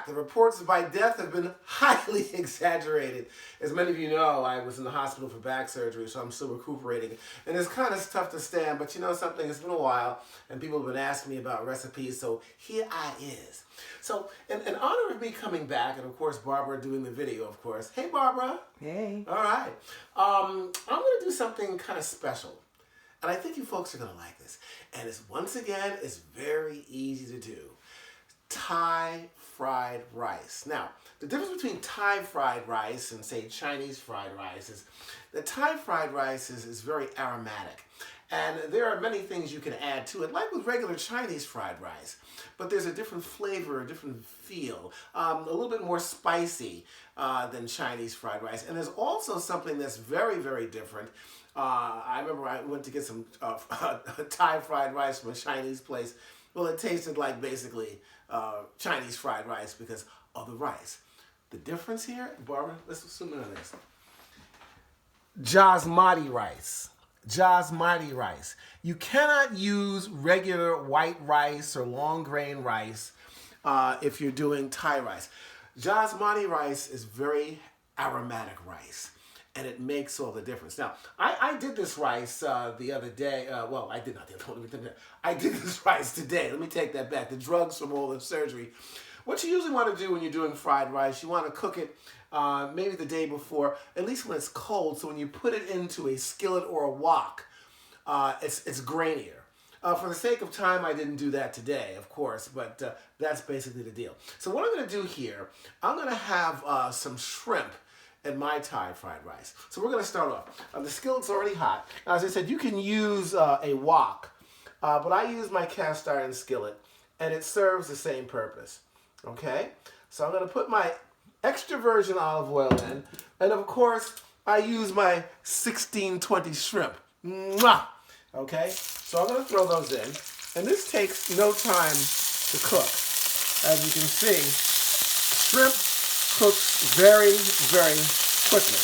The reports of my death have been highly exaggerated. As many of you know, I was in the hospital for back surgery, so I'm still recuperating. And it's kind of tough to stand, but you know something, it's been a while, and people have been asking me about recipes, so here I is. So, in honor of me coming back, and of course Barbara doing the video, of course. Hey, Barbara. Hey. All right. I'm going to do something kind of special. And I think you folks are going to like this. And once again, it's very easy to do. Thai fried rice. Now, the difference between Thai fried rice and, say, Chinese fried rice is that Thai fried rice is very aromatic. And there are many things you can add to it, like with regular Chinese fried rice. But there's a different flavor, a different feel, a little bit more spicy than Chinese fried rice. And there's also something that's very, very different. I remember I went to get some Thai fried rice from a Chinese place. Well, it tasted like basically Chinese fried rice because of the rice. The difference here, Barbara, let's zoom in on this. Basmati rice. Basmati rice. You cannot use regular white rice or long grain rice if you're doing Thai rice. Basmati rice is very aromatic rice, and it makes all the difference. Now, I did this rice the other day. Well, I did not the other one. I did this rice today. Let me take that back. The drugs from all the surgery. What you usually want to do when you're doing fried rice, you want to cook it maybe the day before, at least when it's cold, so when you put it into a skillet or a wok, it's grainier. For the sake of time, I didn't do that today, of course, but that's basically the deal. So what I'm going to do here, I'm going to have some shrimp in my Thai fried rice. So we're going to start off. The skillet's already hot. Now, as I said, you can use a wok, but I use my cast iron skillet, and it serves the same purpose. Okay? So I'm going to put my extra virgin olive oil in, and of course, I use my 1620 shrimp. Mwah! Okay? So I'm going to throw those in, and this takes no time to cook. As you can see, shrimp cooks very, very quickly.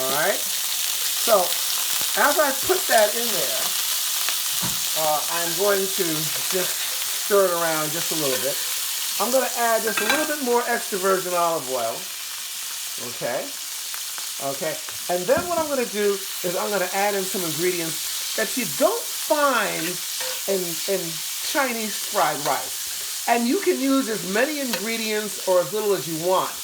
All right? So, as I put that in there, I'm going to just stir it around just a little bit. I'm going to add just a little bit more extra virgin olive oil. Okay? Okay? And then what I'm going to do is I'm going to add in some ingredients that you don't find in Chinese fried rice. And you can use as many ingredients or as little as you want.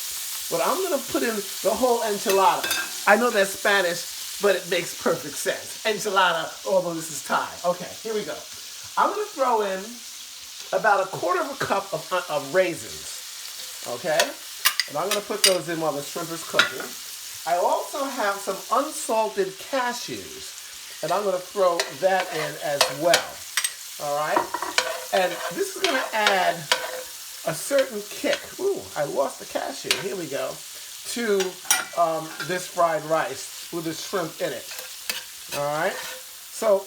But I'm going to put in the whole enchilada. I know that's Spanish, but it makes perfect sense. Enchilada, although this is Thai. Okay, here we go. I'm going to throw in about 1/4 cup of raisins. Okay? And I'm going to put those in while the shrimp is cooking. I also have some unsalted cashews. And I'm going to throw that in as well. All right? And this is going to add a certain kick. Ooh, I lost the cashew. Here we go. To this fried rice with the shrimp in it. All right? So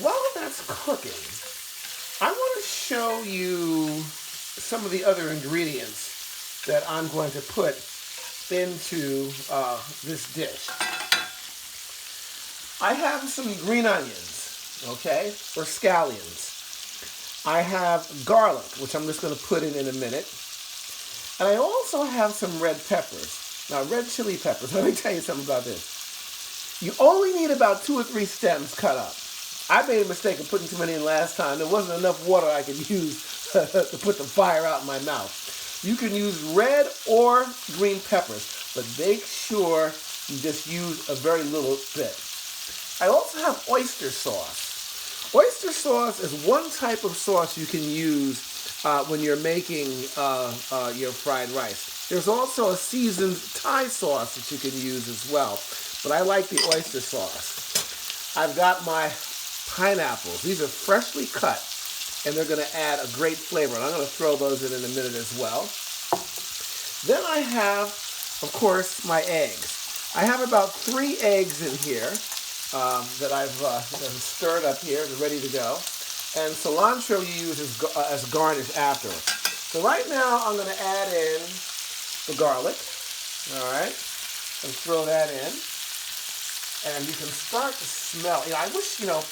while that's cooking, I want to show you some of the other ingredients that I'm going to put into this dish. I have some green onions, okay, or scallions. I have garlic, which I'm just going to put in a minute. And I also have some red peppers. Now, red chili peppers, let me tell you something about this. You only need about 2 or 3 stems cut up. I made a mistake of putting too many in last time. There wasn't enough water I could use to put the fire out in my mouth. You can use red or green peppers, but make sure you just use a very little bit. I also have oyster sauce. Oyster sauce is one type of sauce you can use when you're making your fried rice. There's also a seasoned Thai sauce that you can use as well, but I like the oyster sauce. I've got my pineapples. These are freshly cut, and they're going to add a great flavor, and I'm going to throw those in a minute as well. Then I have, of course, my eggs. I have about 3 eggs in here that I've stirred up here. They're ready to go. And cilantro you use as garnish afterwards. So right now I'm going to add in the garlic. All right. And throw that in. And you can start to smell. You know, I wish, you know,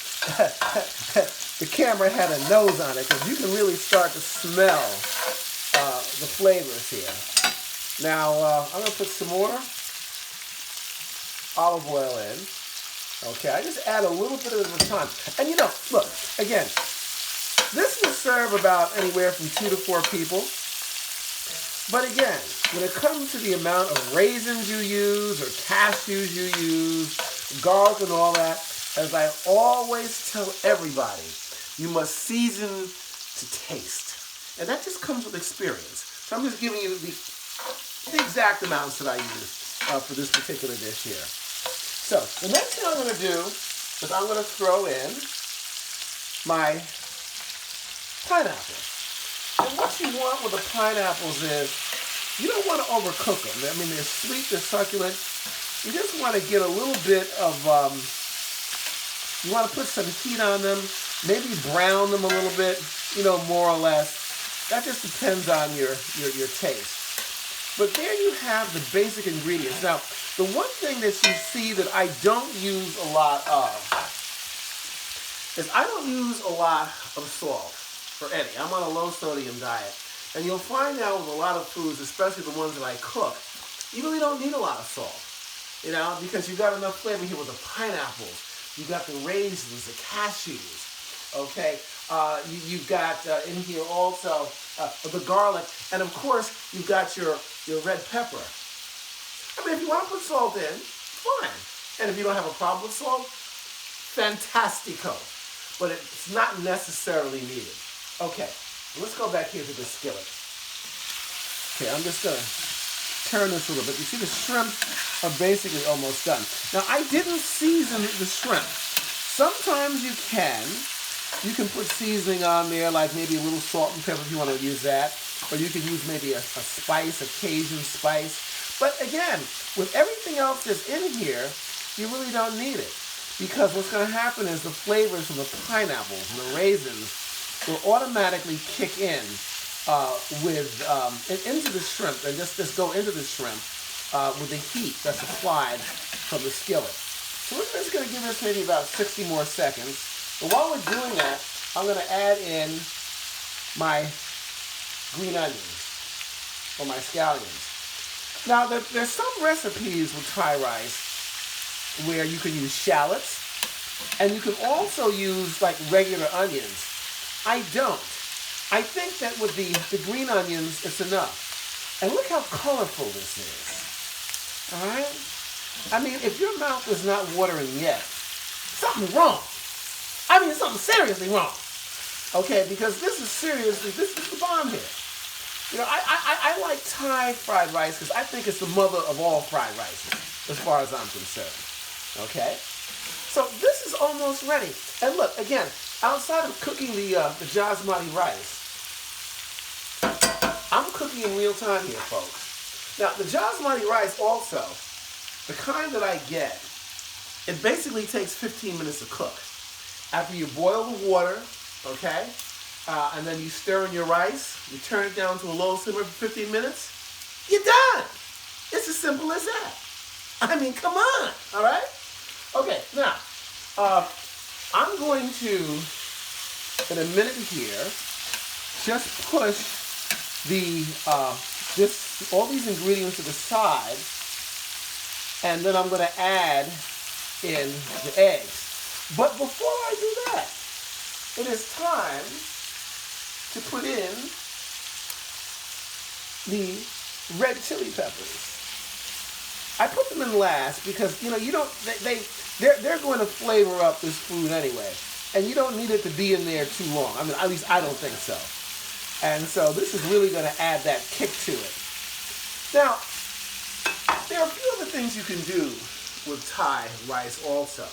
the camera had a nose on it, because you can really start to smell the flavors here. Now, I'm going to put some more olive oil in. Okay, I just add a little bit at a time. And you know, look, again, this will serve about anywhere from 2 to 4 people. But again, when it comes to the amount of raisins you use or cashews you use, garlic and all that, as I always tell everybody, you must season to taste. And that just comes with experience. So I'm just giving you the exact amounts that I use for this particular dish here. So the next thing I'm going to do is I'm going to throw in my pineapples. And what you want with the pineapples is you don't want to overcook them. I mean, they're sweet, they're succulent. You just want to get a little bit of, you want to put some heat on them, maybe brown them a little bit, you know, more or less. That just depends on your taste. But there you have the basic ingredients. Now, the one thing that you see that I don't use a lot of is I don't use a lot of salt for any. I'm on a low sodium diet. And you'll find out with a lot of foods, especially the ones that I cook, you really don't need a lot of salt. You know, because you've got enough flavor here with the pineapples. You've got the raisins, the cashews. Okay, you've got in here also the garlic, and of course you've got your red pepper. I mean, if you want to put salt in, fine. And if you don't have a problem with salt, fantastico. But it's not necessarily needed. Okay, let's go back here to the skillet. Okay, I'm just gonna turn this a little bit. You see the shrimp are basically almost done. Now, I didn't season the shrimp. Sometimes you can. You can put seasoning on there, like maybe a little salt and pepper if you want to use that. Or you can use maybe a spice, a Cajun spice. But again, with everything else that's in here, you really don't need it. Because what's going to happen is the flavors from the pineapples and the raisins will automatically kick in into the shrimp, and just go into the shrimp with the heat that's applied from the skillet. So we're just going to give this maybe about 60 more seconds. But while we're doing that, I'm going to add in my green onions, or my scallions. Now, there's some recipes with Thai rice where you can use shallots, and you can also use like regular onions. I don't. I think that with the green onions, it's enough. And look how colorful this is. All right? I mean, if your mouth is not watering yet, something's wrong. I mean, something seriously wrong. Okay, because this is the bomb here. You know, I like Thai fried rice because I think it's the mother of all fried rices, as far as I'm concerned. Okay? So this is almost ready. And look, again, outside of cooking the basmati rice, I'm cooking in real time here, folks. Now, the basmati rice also, the kind that I get, it basically takes 15 minutes to cook. After you boil the water, okay, and then you stir in your rice, you turn it down to a low simmer for 15 minutes, you're done. It's as simple as that. I mean, come on, all right? Okay, now, I'm going to, in a minute here, just push all these ingredients to the side, and then I'm going to add in the eggs. But before I do that, it is time to put in the red chili peppers. I put them in last because, you know, they're going to flavor up this food anyway. And you don't need it to be in there too long. I mean, at least I don't think so. And so this is really going to add that kick to it. Now, there are a few other things you can do with Thai rice also.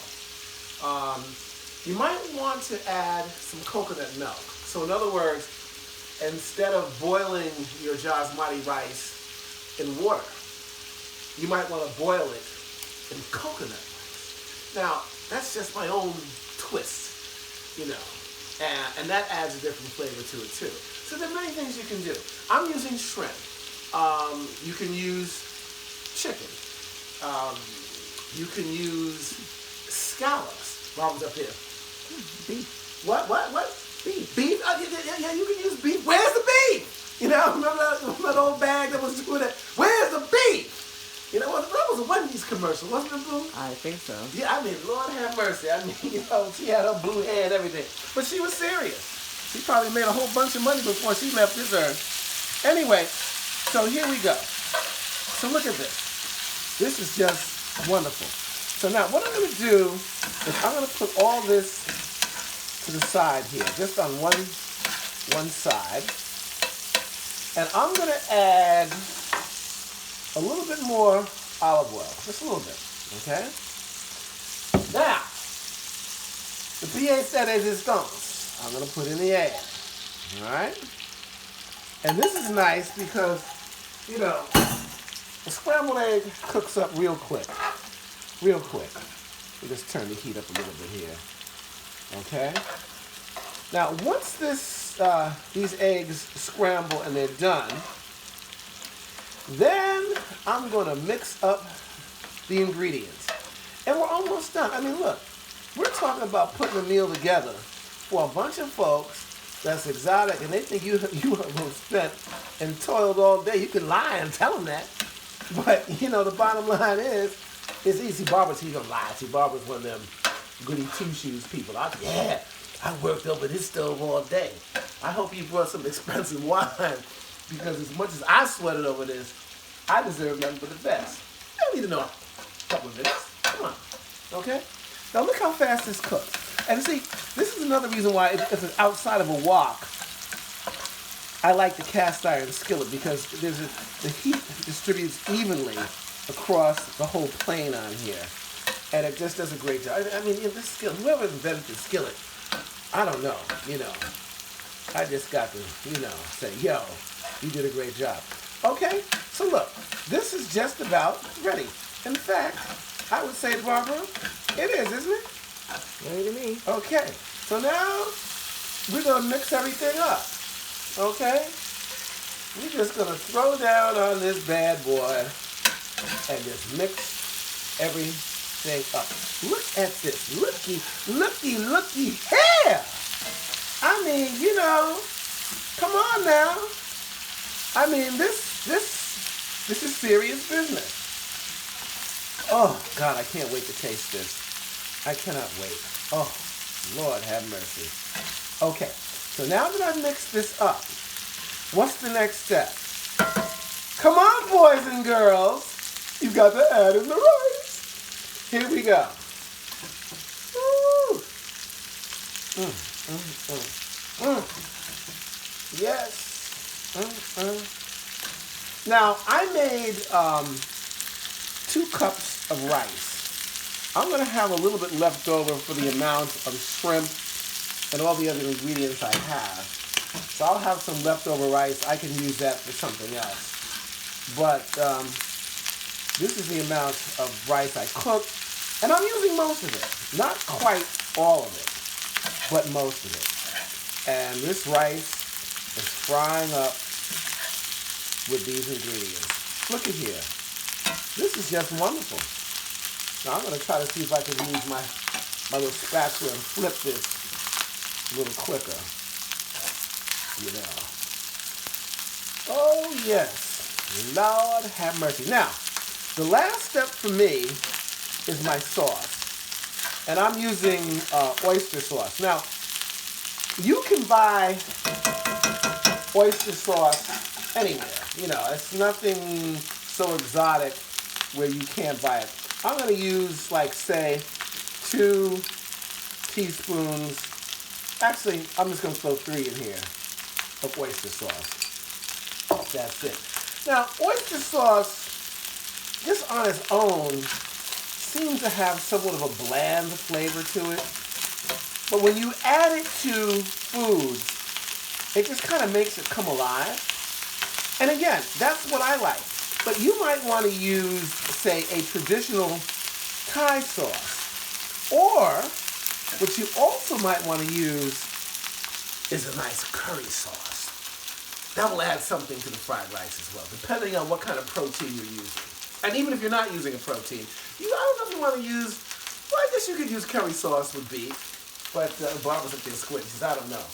You might want to add some coconut milk. So in other words, instead of boiling your basmati rice in water, you might want to boil it in coconut rice. Now, that's just my own twist, you know, and that adds a different flavor to it too. So there are many things you can do. I'm using shrimp. You can use chicken. You can use scallops. Mom's up here. Beef. What? Beef. Beef? Yeah, you can use beef. Where's the beef? You know, remember old bag that was doing it. Where's the beef? You know, that was a Wendy's commercial, wasn't it, Boo? I think so. Yeah, I mean, Lord have mercy. I mean, you know, she had her blue hair and everything. But she was serious. She probably made a whole bunch of money before she left this earth. Anyway, so here we go. So look at this. This is just wonderful. So now what I'm going to do is I'm going to put all this to the side here, just on one side. And I'm going to add a little bit more olive oil, just a little bit, okay? Now, the pièce de résistance, I'm going to put in the egg, all right? And this is nice because, you know, a scrambled egg cooks up real quick, real quick. We'll just turn the heat up a little bit here, okay? Now, once these eggs scramble and they're done, then I'm going to mix up the ingredients. And we're almost done. I mean, look, we're talking about putting a meal together for a bunch of folks that's exotic, and they think you have spent and toiled all day. You can lie and tell them that. But, you know, the bottom line is, it's easy. Barbara's, he's going to lie. See, Barbara's one of them goody two-shoes people. I worked over this stove all day. I hope you brought some expensive wine, because as much as I sweated over this, I deserve nothing but the best. I need to know a couple of minutes. Come on. Okay? Now look how fast this cooks. And see, this is another reason why if it's outside of a wok, I like the cast iron skillet, because the heat distributes evenly across the whole plane on here. And it just does a great job. I mean, this skillet, whoever invented the skillet, I don't know, you know. I just got to, you know, say, yo, you did a great job. Okay, so look, this is just about ready. In fact, I would say, Barbara, it is, isn't it? Ready to me. Okay, so now we're going to mix everything up. Okay? We're just going to throw down on this bad boy and just mix everything up. Look at this. Looky here. I mean, you know, come on now. I mean, this is serious business. Oh, God, I can't wait to taste this. I cannot wait. Oh, Lord have mercy. Okay, so now that I've mixed this up, what's the next step? Come on, boys and girls. You've got to add in the rice. Here we go. Woo. Yes. Now, I made 2 cups of rice. I'm going to have a little bit left over for the amount of shrimp and all the other ingredients I have. So I'll have some leftover rice. I can use that for something else. But this is the amount of rice I cooked. And I'm using most of it. Not quite all of it, but most of it. And this rice is frying up with these ingredients. Look at here. This is just wonderful. Now I'm going to try to see if I can use my little spatula and flip this a little quicker. You know. Oh yes. Lord have mercy. Now, the last step for me is my sauce. And I'm using oyster sauce. Now, you can buy oyster sauce anywhere. You know, it's nothing so exotic where you can't buy it. I'm going to use, like, say, 2 teaspoons. Actually, I'm just going to throw 3 in here of oyster sauce. That's it. Now, oyster sauce, just on its own, seems to have somewhat of a bland flavor to it. But when you add it to foods, it just kind of makes it come alive. And again, that's what I like. But you might want to use, say, a traditional Thai sauce. Or, what you also might want to use is a nice curry sauce. That will add something to the fried rice as well, depending on what kind of protein you're using. And even if you're not using a protein, I don't know if you want to use, well, I guess you could use curry sauce with beef. But Barbara's up there squinting. She says, I don't know.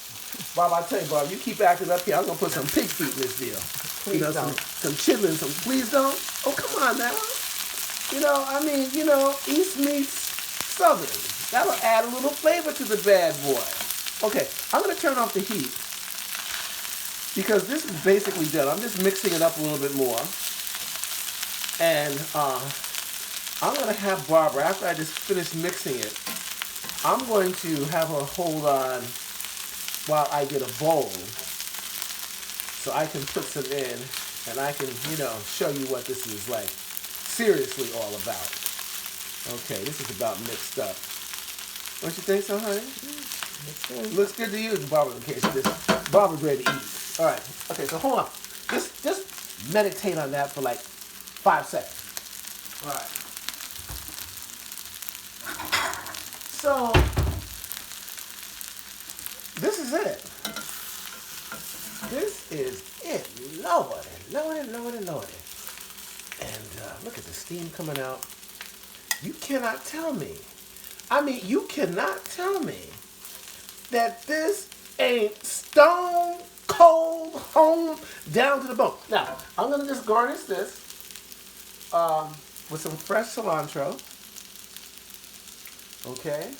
Bob, I tell you, Bob, you keep acting up here. I'm going to put some pig feet in this deal. You know, some chitlins, some please don't. Oh, come on now. You know, I mean, you know, East meets Southern. That'll add a little flavor to the bad boy. Okay, I'm going to turn off the heat because this is basically done. I'm just mixing it up a little bit more. And I'm going to have Barbara, after I just finish mixing it, I'm going to have her hold on while I get a bowl so I can put some in and I can, you know, show you what this is like seriously all about. Okay, this is about mixed up. Don't you think so, honey? Looks good to you, Barbara, in case this Barbara's ready to eat. All right. Okay, so hold on. Just meditate on that for like 5 seconds. All right. So this is it. This is it. Lord. And look at the steam coming out. You cannot tell me. I mean, you cannot tell me that this ain't stone cold home down to the bone. Now, I'm going to just garnish this with some fresh cilantro. Okay?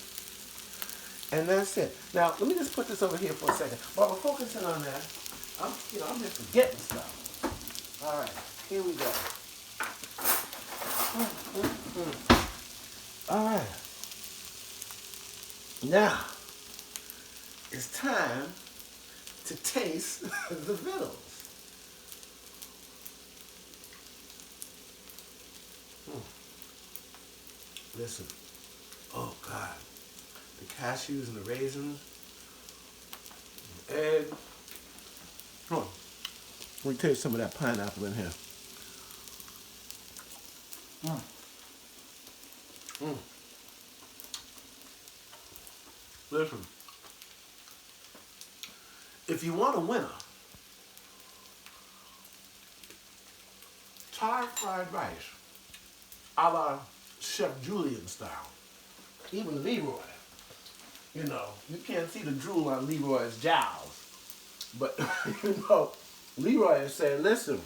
And that's it. Now, let me just put this over here for a second. While we're focusing on that, I'm just forgetting stuff. All right, here we go. All right. Now, it's time to taste the vittles. Listen. Oh, God. The cashews and the raisins. The egg. Hold on. Let me taste some of that pineapple in here. Listen. If you want a winner, Thai fried rice, a la Chef Julian style. Even Leroy. You know, you can't see the drool on Leroy's jowls. But, you know, Leroy is saying, listen,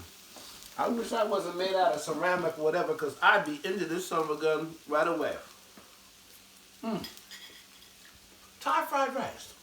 I wish I wasn't made out of ceramic or whatever, because I'd be into this son of a gun right away. Thai fried rice.